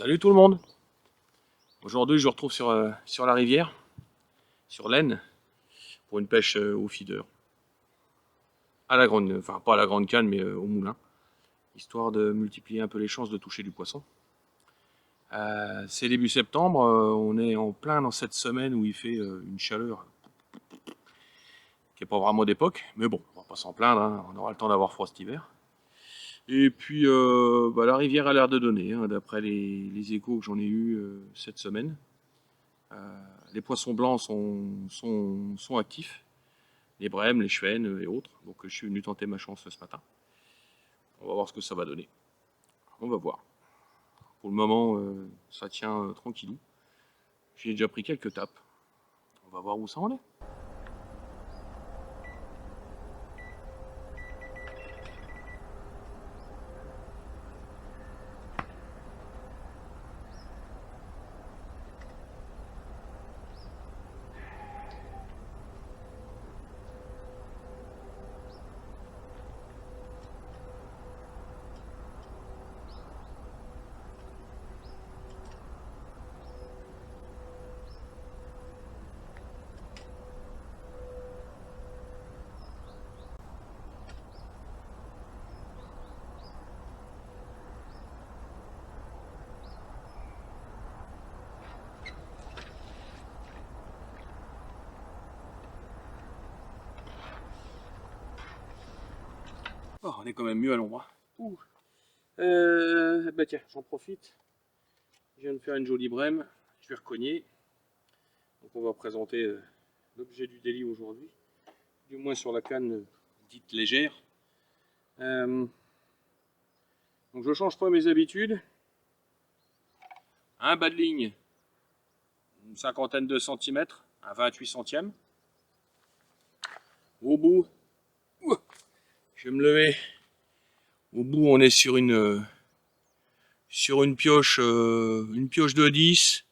Salut tout le monde. Aujourd'hui je vous retrouve sur la rivière, sur l'Aisne, pour une pêche au feeder. À la grande, enfin pas à la grande canne mais au moulin, histoire de multiplier un peu les chances de toucher du poisson. C'est début septembre, on est en plein dans cette semaine où il fait une chaleur qui n'est pas vraiment d'époque, mais bon, on va pas s'en plaindre, hein, on aura le temps d'avoir froid cet hiver. Et puis la rivière a l'air de donner, hein, d'après les échos que j'en ai eu cette semaine. Les poissons blancs sont actifs, les brèmes, les chevènes et autres. Donc je suis venu tenter ma chance ce matin. On va voir ce que ça va donner. On va voir. Pour le moment, ça tient tranquillou. J'ai déjà pris quelques tapes. On va voir où ça en est. Oh, on est quand même mieux à l'ombre. Bah tiens, j'en profite. Je viens de faire une jolie brème. Je vais recogner. Donc on va présenter l'objet du délit aujourd'hui. Du moins sur la canne dite légère. Donc je change pas mes habitudes. Un bas de ligne, une cinquantaine de centimètres, un 28 centièmes. Au bout, je vais me lever. Au bout, on est sur une pioche de 10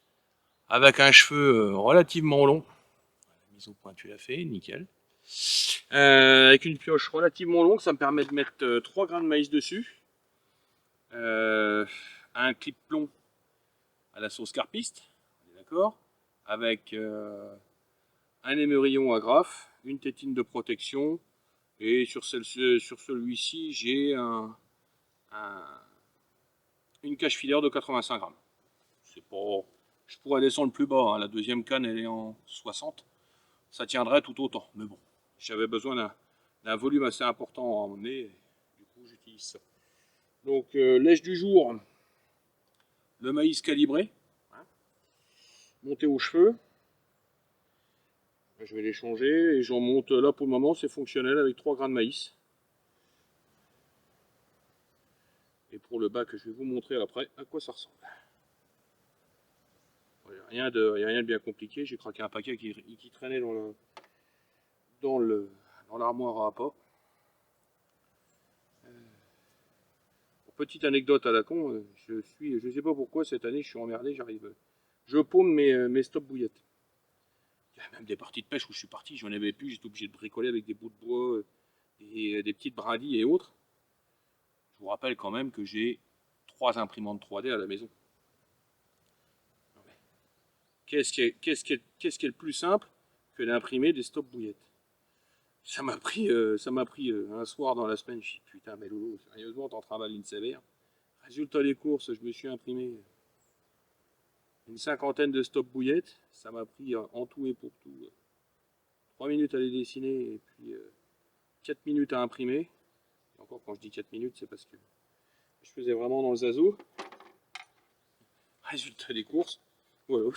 avec un cheveu relativement long. La mise au point, tu l'as fait, nickel. Avec une pioche relativement longue, ça me permet de mettre 3 grains de maïs dessus. Un clip plomb à la sauce carpiste, d'accord, avec un émerillon agrafe, une tétine de protection, et sur celui-ci, j'ai une cache filaire de 85 grammes. C'est pas, je pourrais descendre plus bas, hein. La deuxième canne elle est en 60, ça tiendrait tout autant, mais bon, j'avais besoin d'un volume assez important à emmener, du coup j'utilise ça. Donc lèche du jour, le maïs calibré, hein, monté aux cheveux. Je vais les changer et j'en monte là pour le moment, c'est fonctionnel avec 3 grains de maïs. Et pour le bac, je vais vous montrer après à quoi ça ressemble. Rien de bien compliqué, j'ai craqué un paquet qui traînait dans l'armoire à appât. Petite anecdote à la con, je sais pas pourquoi cette année je suis emmerdé, je paume mes stop bouillettes. Il y a même des parties de pêche où je suis parti, j'en avais plus, j'étais obligé de bricoler avec des bouts de bois et des petites brindilles et autres. Je vous rappelle quand même que j'ai 3 imprimantes 3D à la maison. Qu'est-ce qui est le plus simple que d'imprimer des stop bouillettes? Ça m'a pris un soir dans la semaine, je me suis dit putain mais Lolo, sérieusement t'en travailles une sévère. Résultat des courses, je me suis imprimé une cinquantaine de stop bouillettes, ça m'a pris en tout et pour tout 3 minutes à les dessiner et puis 4 minutes à imprimer. Et encore quand je dis 4 minutes c'est parce que je faisais vraiment dans le zazo. Résultat des courses, voilà.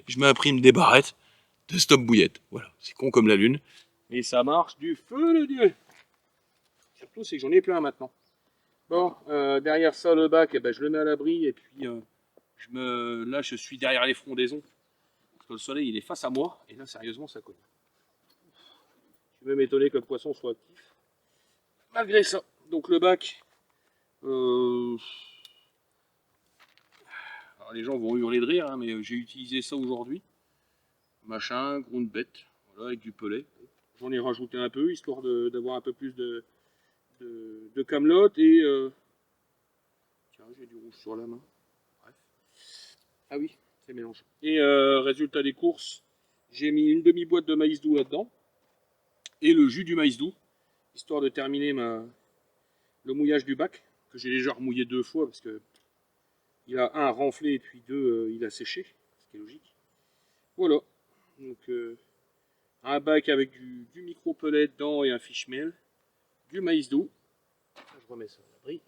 Je m'imprime des barrettes de stop bouillettes, voilà, c'est con comme la lune. Et ça marche du feu de Dieu. Surtout c'est que j'en ai plein maintenant. Bon, derrière ça, le bac, eh ben, je le mets à l'abri et puis là, je suis derrière les frondaisons. Parce que le soleil, il est face à moi. Et là, sérieusement, ça cogne. Je suis même étonné que le poisson soit actif. Malgré ça. Donc le bac. Alors, les gens vont hurler de rire, hein, mais j'ai utilisé ça aujourd'hui. Machin, ground bête. Voilà, avec du pellet. J'en ai rajouté un peu, histoire d'avoir un peu plus de camelote. Et tiens, j'ai du rouge sur la main. Ah oui, c'est mélange. Et résultat des courses, j'ai mis une demi-boîte de maïs doux là-dedans. Et le jus du maïs doux, histoire de terminer le mouillage du bac, que j'ai déjà remouillé 2 fois, parce que il a un renflé et puis 2 il a séché, ce qui est logique. Voilà, donc un bac avec du micro-pellet dedans et un fish-meal, du maïs doux, je remets ça à l'abri,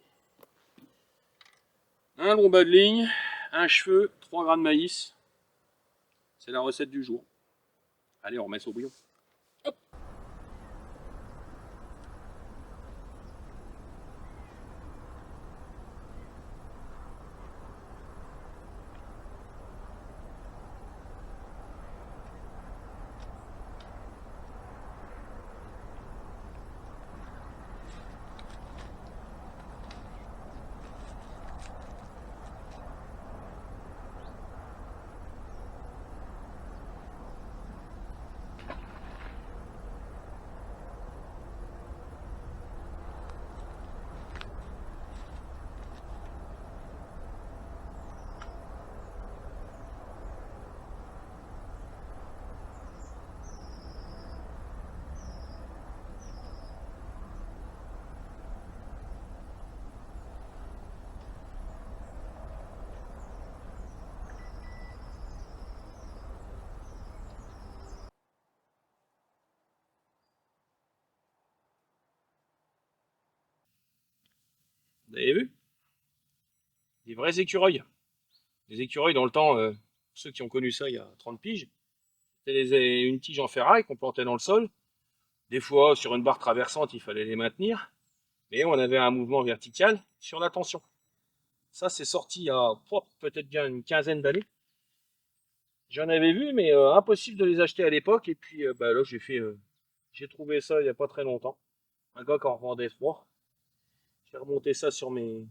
un long bas de ligne, un cheveu, 3 gras de maïs, c'est la recette du jour. Allez, on remet ça au bouillon. Hop. Vous avez vu? Des vrais écureuils. Les écureuils, dans le temps, ceux qui ont connu ça il y a 30 piges, c'était une tige en ferraille qu'on plantait dans le sol. Des fois, sur une barre traversante, il fallait les maintenir. Mais on avait un mouvement vertical sur la tension. Ça, c'est sorti il y a peut-être bien une quinzaine d'années. J'en avais vu, mais impossible de les acheter à l'époque. Et puis là, j'ai trouvé ça il n'y a pas très longtemps. Un gars qui en revendait 3. J'ai remonté ça sur mon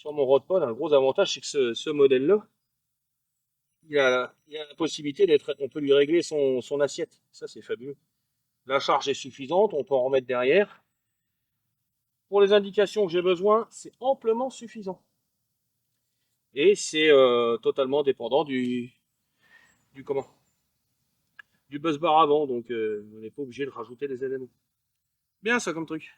Rodpod. Un gros avantage, c'est que ce modèle-là, il a la possibilité d'être. On peut lui régler son assiette. Ça, c'est fabuleux. La charge est suffisante, on peut en remettre derrière. Pour les indications que j'ai besoin, c'est amplement suffisant. Et c'est totalement dépendant du comment du buzz bar avant, donc on n'est pas obligé de rajouter des éléments. Bien ça comme truc.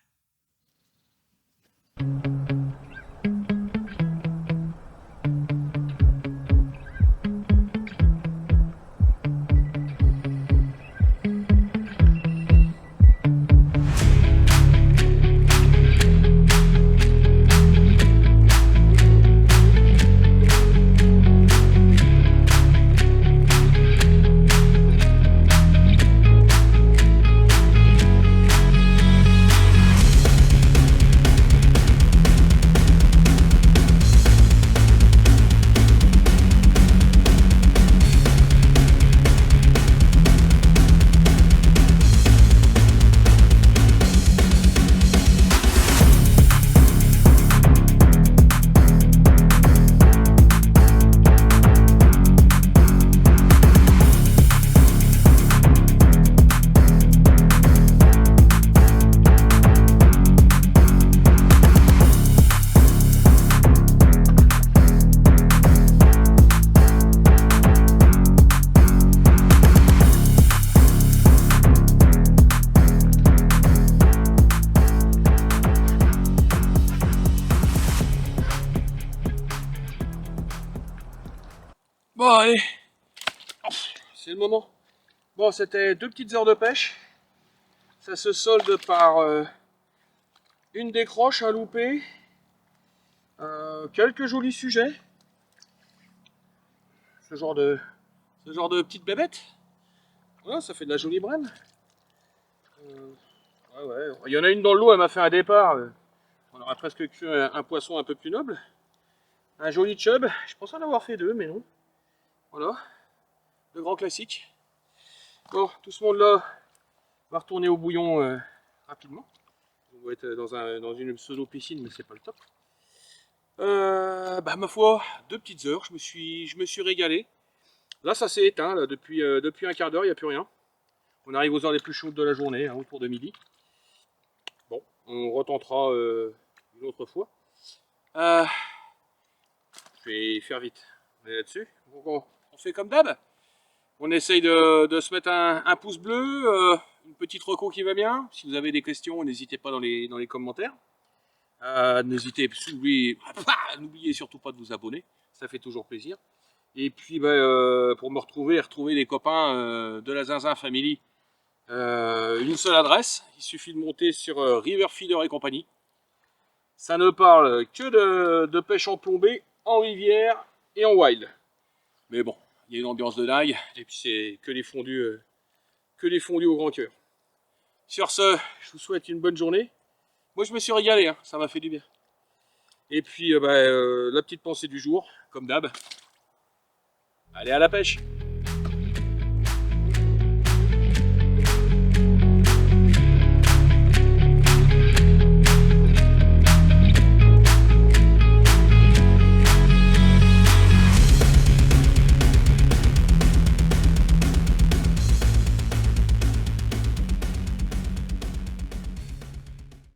Bon allez, c'est le moment. Bon, c'était 2 petites heures de pêche. Ça se solde par une décroche, un loupé, quelques jolis sujets. Ce genre de petites bébêtes. Voilà, ça fait de la jolie brème. Ouais. Il y en a une dans le lot, elle m'a fait un départ. On aurait presque cru un poisson un peu plus noble. Un joli chub. Je pensais en avoir fait 2, mais non. Voilà. Le grand classique. Bon, tout ce monde-là va retourner au bouillon rapidement. On va être dans une pseudo-piscine, mais c'est pas le top. Ma foi, 2 petites heures, je me suis régalé. Là, ça s'est éteint, là, depuis un quart d'heure, il n'y a plus rien. On arrive aux heures les plus chaudes de la journée, hein, autour de midi. Bon, on retentera une autre fois. Je vais faire vite. On est là-dessus. Donc on fait comme d'hab. On essaye de se mettre un pouce bleu, une petite reco qui va bien. Si vous avez des questions, n'hésitez pas dans les commentaires. N'oubliez surtout pas de vous abonner, ça fait toujours plaisir. Et puis pour me retrouver les copains de la Zinzin Family, une seule adresse, il suffit de monter sur Riverfeeder et compagnie. Ça ne parle que de pêche en plombée, en rivière et en wild. Mais bon, il y a une ambiance de dingue, et puis c'est que les fondus au grand cœur. Sur ce, je vous souhaite une bonne journée. Moi je me suis régalé, hein, ça m'a fait du bien. Et puis la petite pensée du jour, comme d'hab. Allez à la pêche!